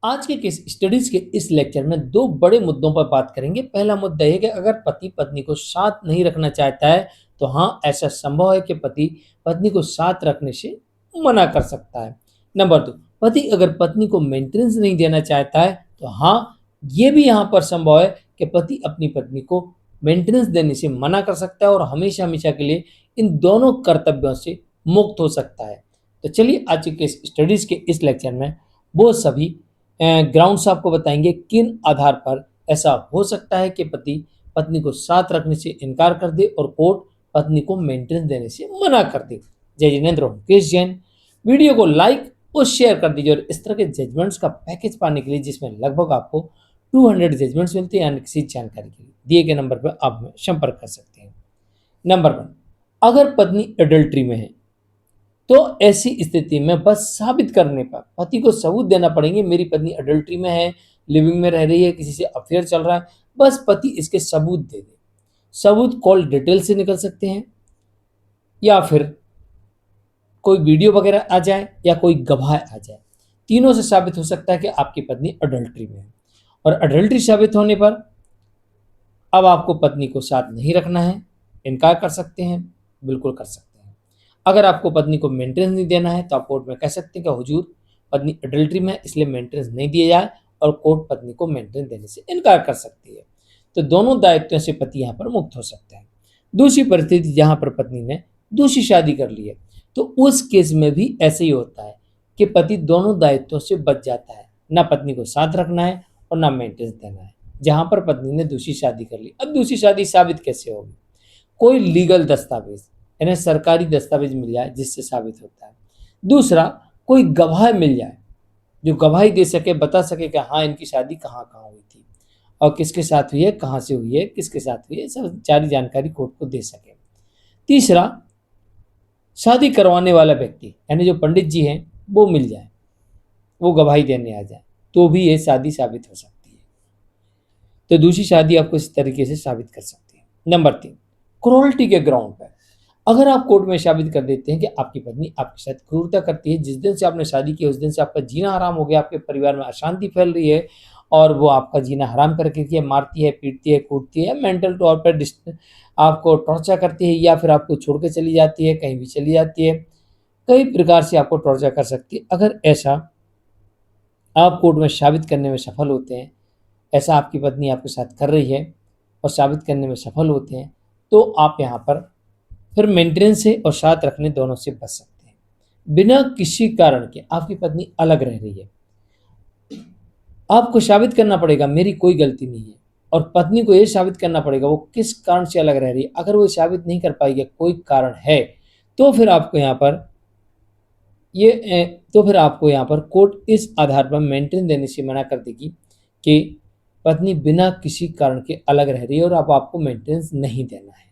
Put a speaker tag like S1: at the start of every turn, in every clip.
S1: आज के case studies के इस लेक्चर में दो बड़े मुद्दों पर बात करेंगे। पहला मुद्दा है कि अगर पति पत्नी को साथ नहीं रखना चाहता है तो हाँ, ऐसा संभव है कि पति पत्नी को साथ रखने से मना कर सकता है। नंबर दो, पति अगर पत्नी को मेंटेनेंस नहीं देना चाहता है तो हाँ, ये भी यहाँ पर संभव है कि पति अपनी पत्नी को मेंटेनेंस देने से मना कर सकता है और हमेशा हमेशा के लिए इन दोनों कर्तव्यों से मुक्त हो सकता है। तो चलिए आज के स्टडीज के इस लेक्चर में वो सभी ग्राउंड्स आपको बताएंगे किन आधार पर ऐसा हो सकता है कि पति पत्नी को साथ रखने से इनकार कर दे और कोर्ट पत्नी को मेंटेनेंस देने से मना कर दे। जय जिनेन्द्र और मुकेश जैन। वीडियो को लाइक और शेयर कर दीजिए और इस तरह के जजमेंट्स का पैकेज पाने के लिए जिसमें लगभग आपको 200 जजमेंट्स मिलते हैं यानी किसी जानकारी के लिए दिए गए नंबर पर आप हमें संपर्क कर सकते हैं। नंबर 1, अगर पत्नी एडल्ट्री में है तो ऐसी स्थिति में बस साबित करने पर पति को सबूत देना पड़ेंगे, मेरी पत्नी अडल्ट्री में है, लिविंग में रह रही है, किसी से अफेयर चल रहा है, बस पति इसके सबूत दे दे। सबूत कॉल डिटेल से निकल सकते हैं या फिर कोई वीडियो वगैरह आ जाए या कोई गवाह आ जाए। तीनों से साबित हो सकता है कि आपकी पत्नी अडल्ट्री में है। और अडल्ट्री साबित होने पर अब आपको पत्नी को साथ नहीं रखना है, इनकार कर सकते हैं, बिल्कुल कर सकते हैं। अगर आपको पत्नी को मेंटेनेंस नहीं देना है तो आप कोर्ट में कह सकते हैं कि हुजूर पत्नी अडल्ट्री में है इसलिए मेंटेनेंस नहीं दिया जाए, और कोर्ट पत्नी को मेंटेनेंस देने से इनकार कर सकती है। तो दोनों दायित्वों से पति यहाँ पर मुक्त हो सकता है। दूसरी परिस्थिति जहाँ पर पत्नी ने दूसरी शादी कर ली है तो उस केस में भी ऐसे ही होता है कि पति दोनों दायित्वों से बच जाता है, ना पत्नी को साथ रखना है और ना मेंटेनेंस देना है। जहां पर पत्नी ने दूसरी शादी कर ली, अब दूसरी शादी साबित कैसे होगी? कोई लीगल दस्तावेज यानी सरकारी दस्तावेज मिल जाए जिससे साबित होता है। दूसरा, कोई गवाह मिल जाए जो गवाही दे सके, बता सके कि हाँ इनकी शादी कहाँ कहाँ हुई थी और किसके साथ हुई है, कहाँ से हुई है, किसके साथ हुई है, सब सारी जानकारी कोर्ट को दे सके। तीसरा, शादी करवाने वाला व्यक्ति यानी जो पंडित जी हैं वो मिल जाए, वो गवाही देने आ जाए, तो भी ये शादी साबित हो सकती है। तो दूसरी शादी आपको इस तरीके से साबित कर सकती है। नंबर 3, क्रूरल्टी के ग्राउंड पर अगर आप कोर्ट में साबित कर देते हैं कि आपकी पत्नी आपके साथ क्रूरता करती है, जिस दिन से आपने शादी की उस दिन से आपका जीना हराम हो गया, आपके परिवार में अशांति फैल रही है और वो आपका जीना हराम करके रखी है, मारती है, पीटती है, कूटती है, मेंटल तौर पर आपको टॉर्चर करती है या फिर आपको छोड़ के चली जाती है, कहीं भी चली जाती है, कई प्रकार से आपको टॉर्चर कर सकती है। अगर ऐसा आप कोर्ट में साबित करने में सफल होते हैं, ऐसा आपकी पत्नी आपके साथ कर रही है और साबित करने में सफल होते हैं, तो आप यहाँ पर फिर मेंटेनेंस से और साथ रखने दोनों से बच सकते हैं। बिना किसी कारण के आपकी पत्नी अलग रह रही है, आपको साबित करना पड़ेगा मेरी कोई गलती नहीं है, और पत्नी को यह साबित करना पड़ेगा वो किस कारण से अलग रह रही है। अगर वो साबित नहीं कर पाएगी कोई कारण है तो फिर आपको यहाँ पर कोर्ट इस आधार पर मेंटेनेंस देने से मना कर देगी कि पत्नी बिना किसी कारण के अलग रह रही है और अब आपको मेंटेनेंस नहीं देना है।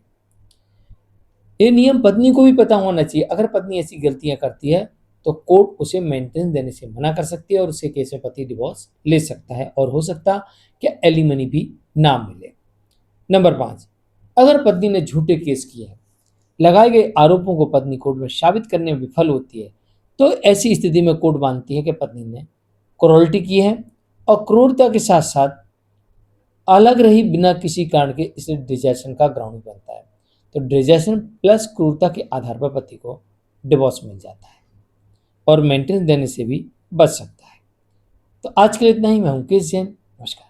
S1: ये नियम पत्नी को भी पता होना चाहिए। अगर पत्नी ऐसी गलतियां करती है तो कोर्ट उसे मेंटेनेंस देने से मना कर सकती है और उसके केस में पति डिवोर्स ले सकता है और हो सकता कि एलिमनी भी ना मिले। नंबर 5, अगर पत्नी ने झूठे केस किए हैं, लगाए गए आरोपों को पत्नी कोर्ट में साबित करने में विफल होती है, तो ऐसी स्थिति में कोर्ट मानती है कि पत्नी ने क्रूरल्टी की है और क्रूरता के साथ साथ अलग रही बिना किसी कारण के, इसे डिजर्शन का ग्राउंड बनता है। तो डिजर्शन प्लस क्रूरता के आधार पर पति को डिवोर्स मिल जाता है और मेंटेनेंस देने से भी बच सकता है। तो आज के लिए इतना ही। मैं हूं मुकेश जैन। नमस्कार।